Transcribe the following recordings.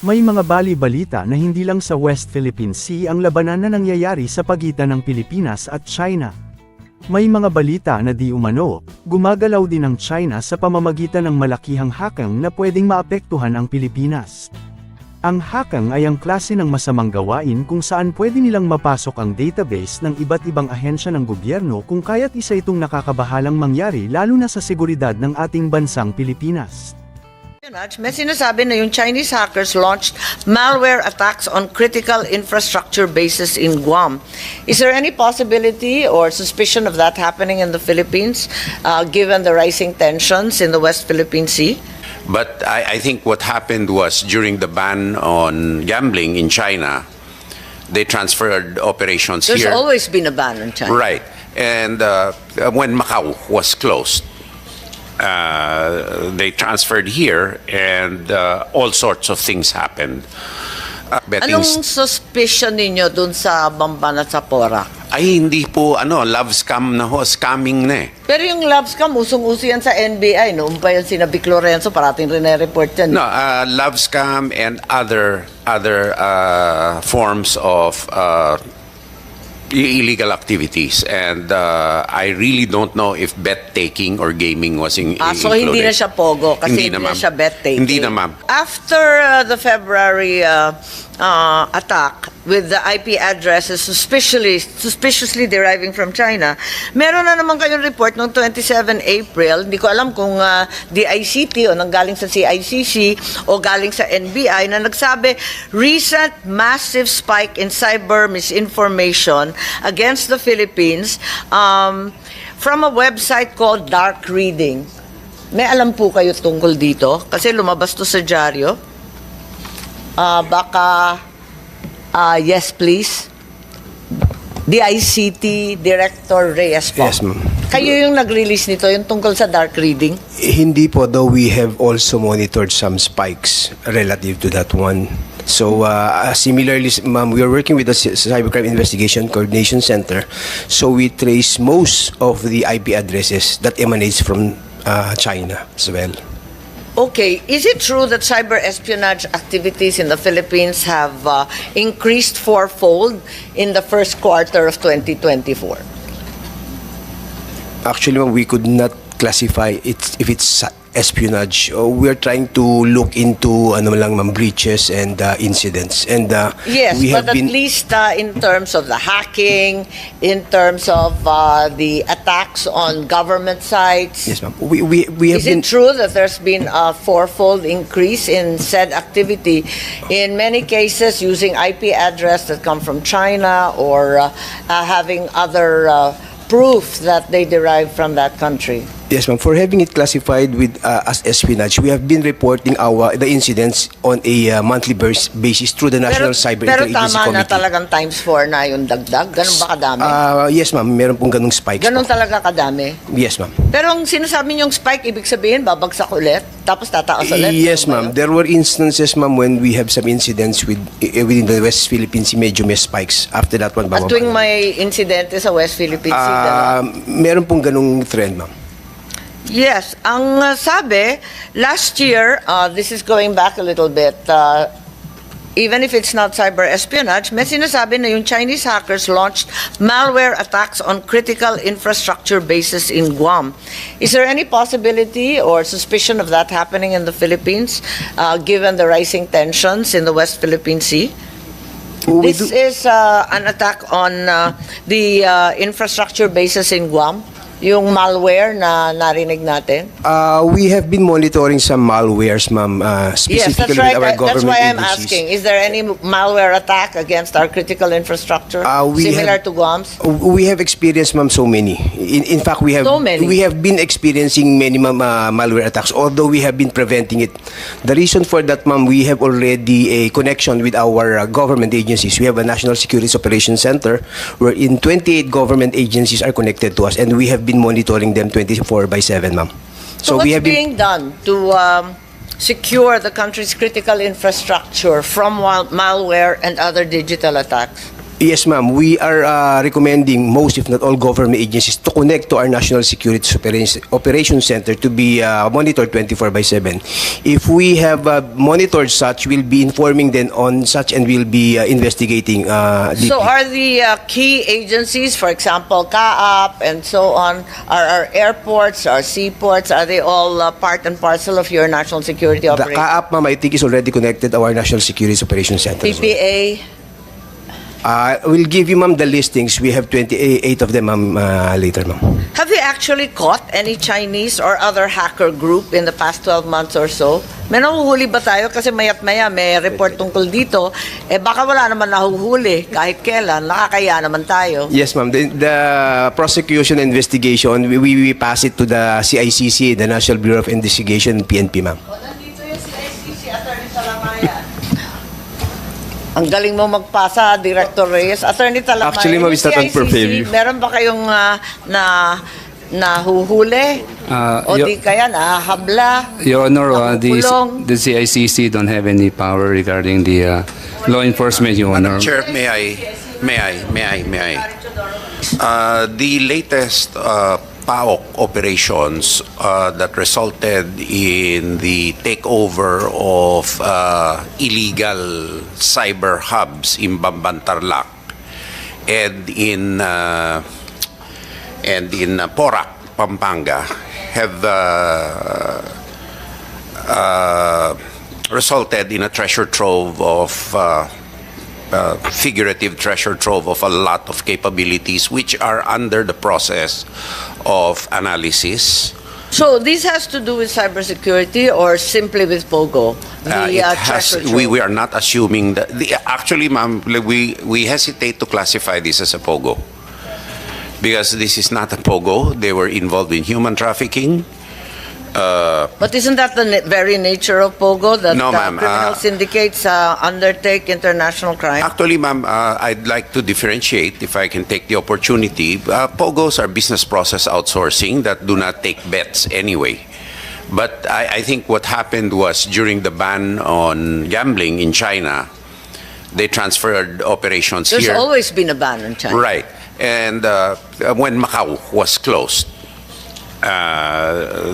May mga bali-balita na hindi lang sa West Philippine Sea ang labanan na nangyayari sa pagitan ng Pilipinas at China. May mga balita na di umano, gumagalaw din ang China sa pamamagitan ng malakihang hakang na pwedeng maapektuhan ang Pilipinas. Ang hakang ay ang klase ng masamang gawain kung saan pwede nilang mapasok ang database ng iba't ibang ahensya ng gobyerno kung kaya't isa itong nakakabahalang mangyari lalo na sa seguridad ng ating bansang Pilipinas. May sinasabi na yung Chinese hackers launched malware attacks on critical infrastructure bases in Guam. Is there any possibility or suspicion of that happening in the Philippines, given the rising tensions in the West Philippine Sea? But I think what happened was during the ban on gambling in China, they transferred operations There's here. There's always been a ban on China. Right. And when Macau was closed, they transferred here and all sorts of things happened. Anong suspicion ninyo dun sa Bamban at sa Porac? Ay, hindi po, love scam na ho, scamming na eh. Pero yung love scam, usong-uso yan sa NBI. Noong pa yun sina Vic Lorenzo, parating rin na-report yan. No, love scam and other forms of illegal activities, and I really don't know if bet taking or gaming was included. So hindi na siya pogo kasi hindi na siya bet taking. Hindi na, ma'am. After the February attack with the IP addresses suspiciously deriving from China, meron na naman kayong report noong 27 April, hindi ko alam kung DICT o nanggaling sa CICC o galing sa NBI, na nagsabi, recent massive spike in cyber misinformation against the Philippines from a website called Dark Reading. May alam po kayo tungkol dito? Kasi lumabas to sa dyaryo. Yes, please. DICT Director Reyes po. Yes, ma'am. Kayo yung nag-release nito, yung tungkol sa dark reading? Hindi po, though we have also monitored some spikes relative to that one. So, similarly, ma'am, we are working with the Cybercrime Investigation Coordination Center. So, we trace most of the IP addresses that emanates from China as well. Okay, is it true that cyber espionage activities in the Philippines have increased fourfold in the first quarter of 2024? Actually, ma'am, we could not classify it if it's espionage. We are trying to look into breaches and incidents. And yes, we have but at least in terms of the hacking, in terms of the attacks on government sites. Yes, ma'am. We have Is it true that there's been a fourfold increase in said activity, in many cases using IP address that come from China or having other proof that they derive from that country? Yes, ma'am. For having it classified with as espionage, we have been reporting the incidents on a monthly basis through the National Cyber Interagency Committee. Pero tama na talagang ×4 na yung dagdag? Ganun ba kadami? Yes, ma'am. Meron pong ganung spikes. Ganun talaga kadami? Yes, ma'am. Pero ang sinasabi niyong spike, ibig sabihin, babagsak ulit? Tapos tataas ulit? Yes, ma'am. There were instances, ma'am, when we have some incidents within the West Philippine Sea, medyo may spikes. After that one, bababa. At tuwing may insidente sa West Philippine Sea, meron pong ganung trend, ma'am. Yes, ang sabi, last year, this is going back a little bit, even if it's not cyber espionage, may sinasabi na yung Chinese hackers launched malware attacks on critical infrastructure bases in Guam. Is there any possibility or suspicion of that happening in the Philippines, given the rising tensions in the West Philippine Sea? This is an attack on the infrastructure bases in Guam. Yung malware na narinig natin? We have been monitoring some malwares, ma'am, specifically yes, that's right. with our government That's why I'm agencies. asking. Is there any malware attack against our critical infrastructure similar to Guam's? We have experienced, ma'am, so many. In fact, we have So many? We have been experiencing many, ma'am, malware attacks, although we have been preventing it. The reason for that, ma'am, we have already a connection with our government agencies. We have a National Security Operations Center wherein 28 government agencies are connected to us, and we have been monitoring them 24/7, ma'am. So what's being done to secure the country's critical infrastructure from malware and other digital attacks? Yes, ma'am. We are recommending most, if not all, government agencies to connect to our National Security Operations Center to be monitored 24/7. If we have monitored such, we'll be informing them on such and we'll be investigating deeply. So are the key agencies, for example, CAAP and so on, are our airports, our seaports, are they all part and parcel of your national security The operation? CAAP, ma'am, I think is already connected to our National Security Operations Center as well. PPA? We'll give you, ma'am, the listings. We have 28 of them, ma'am, later, ma'am. Have you actually caught any Chinese or other hacker group in the past 12 months or so? May nahuhuli ba tayo? Kasi mayat maya may report tungkol dito. Eh baka wala naman nahuhuli kahit kailan. Nakakaya naman tayo. Yes, ma'am. The prosecution investigation, we pass it to the CICC, the National Bureau of Investigation, PNP, ma'am. Nandito yung CICC, Attorney Talamayan. Ang galing mo magpasa, Director Reyes. Attorney Talamayan. Actually, ma'am, it's not on CICC, meron ba kayong nahuhuli? O di kaya nahabla? Your Honor, nakukulong? the CICC don't have any power regarding the law enforcement, Your Honor. Chair, may I? The latest PAOK operations that resulted in the takeover of illegal cyber hubs in Bambantarlac and in Porac, Pampanga, have resulted in a treasure trove of figurative treasure trove of a lot of capabilities which are under the process of analysis. So this has to do with cybersecurity or simply with POGO? We are not assuming that. Actually, ma'am, we hesitate to classify this as a POGO because this is not a POGO. They were involved in human trafficking. But isn't that the very nature of POGO, that No, ma'am. criminal syndicates undertake international crime? Actually, ma'am, I'd like to differentiate, if I can take the opportunity. POGOs are business process outsourcing that do not take bets anyway. But I think what happened was during the ban on gambling in China, they transferred operations There's here. always been a ban in China. Right. And when Macau was closed,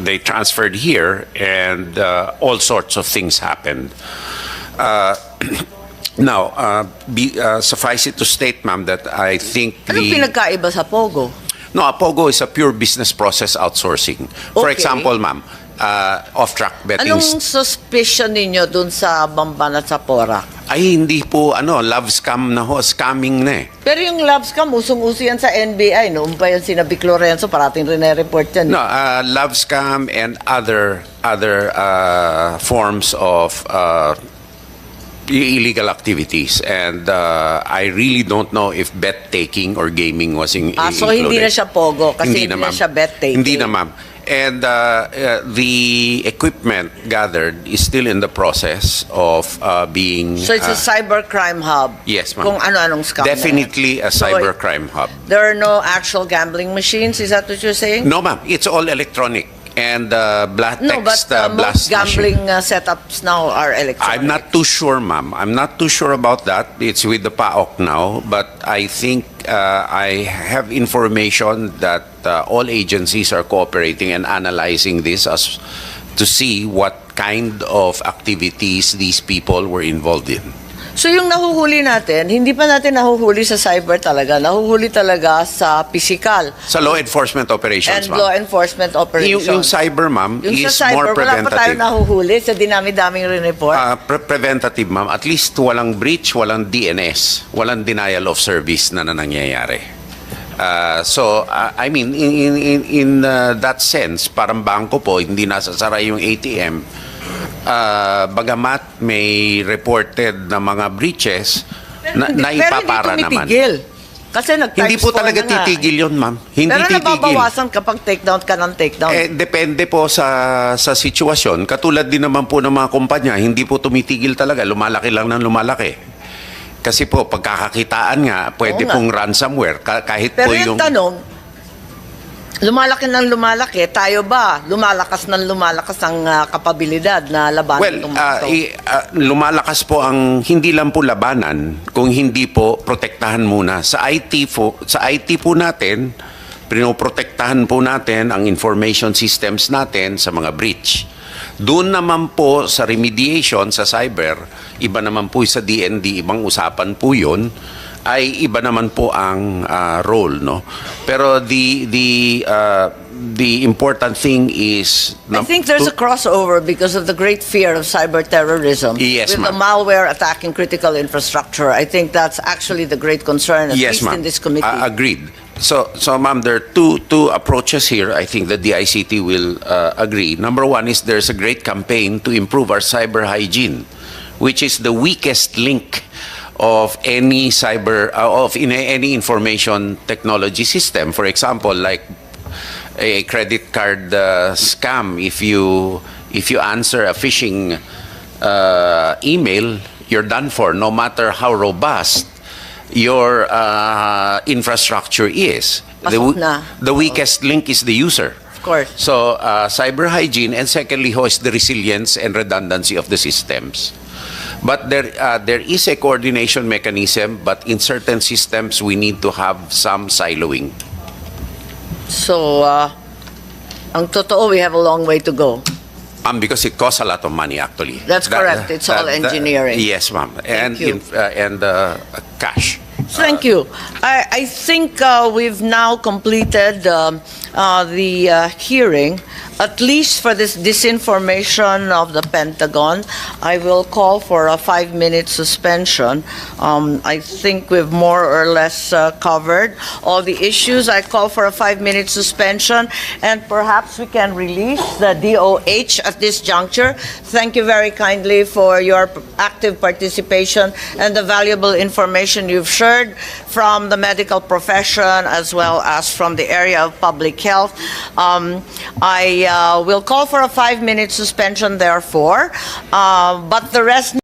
they transferred here, and all sorts of things happened. Now, suffice it to state, ma'am, that I think Anong pinagkaiba sa POGO? No, a POGO is a pure business process outsourcing. For Okay. example, ma'am, off-track betting. Anong suspicion ninyo dun sa Bamban at sa Porac? Ay, hindi po, love scam na ho, scamming na eh. Pero yung love scam, usong-uso yan sa NBI. Noong pa yan sina Vic Lorenzo, parating rin na-report yan. No, love scam and other forms of illegal activities. And I really don't know if bet taking or gaming was included. So hindi na siya POGO kasi hindi na ma'am. siya bet taking. Hindi na, ma'am. And the equipment gathered is still in the process of being... So it's a cybercrime hub? Yes, ma'am. Kung ano-anong scam. Definitely a cybercrime hub. There are no actual gambling machines, is that what you're saying? No, ma'am. It's all electronic. And black No, but text most blast gambling machine. setups now are electronic. I'm not too sure, ma'am. I'm not too sure about that. It's with the PAOK now. But I think I have information that all agencies are cooperating and analyzing this as to see what kind of activities these people were involved in. So yung nahuhuli natin, hindi pa natin nahuhuli sa cyber talaga. Nahuhuli talaga sa physical. Sa law enforcement operations, And ma'am. law enforcement operations. Yung cyber, ma'am, Yung is sa cyber, more wala pa tayo preventative. nahuhuli sa dinami-daming rin-report. Preventative, ma'am. At least walang breach, walang DNS, walang denial of service na nangyayari. So, I mean, in that sense, parang bangko po, hindi nasasara yung ATM. Bagamat may reported na mga breaches, naipapara pero hindi naman. tumitigil. Kasi Hindi po talaga titigil yun, ma'am. Hindi pero titigil. nababawasan kapag takedown ka ng takedown. Depende po sa sitwasyon. Katulad din naman po ng mga kumpanya, hindi po tumitigil talaga. Lumalaki lang ng lumalaki. Kasi po, pagkakakitaan nga, pwede Oo nga. pong ransomware. Kahit Pero po yung tanong, lumalaki ng lumalaki, tayo ba lumalakas ng lumalakas ang kapabilidad na labanan Well, itong mga ito? lumalakas po ang hindi lang po labanan, kung hindi po protektahan muna. Sa IT po natin, pinoprotektahan po natin ang information systems natin sa mga breach. Doon naman po sa remediation sa cyber, iba naman po sa DND, ibang usapan po yun, ay iba naman po ang role, no? Pero the important thing is I think there's a crossover because of the great fear of cyber terrorism. Yes, with the ma'am. malware attacking critical infrastructure. I think that's actually the great concern, at yes, least ma'am. in this committee. Agreed. So, ma'am, there are two approaches here. I think that the ICT will agree. Number one is there's a great campaign to improve our cyber hygiene, which is the weakest link of any any information technology system. For example, like a credit card scam, if you answer a phishing email, you're done for, no matter how robust your infrastructure is. Pasok na. The weakest link is the user. Of course. So, cyber hygiene, and secondly, is the resilience and redundancy of the systems. But there is a coordination mechanism, but in certain systems, we need to have some siloing. So, ang totoo, we have a long way to go. Because it costs a lot of money, actually. That's correct. It's all engineering. Yes, ma'am. And you. cash. Thank you. I think we've now completed the hearing, at least for this disinformation of the Pentagon. I will call for a 5-minute suspension. I think we've more or less covered all the issues. I call for a 5-minute suspension, and perhaps we can release the DOH at this juncture. Thank you very kindly for your active participation and the valuable information you've shared from the medical profession as well as from the area of public health. I will call for a 5-minute suspension, therefore, but the rest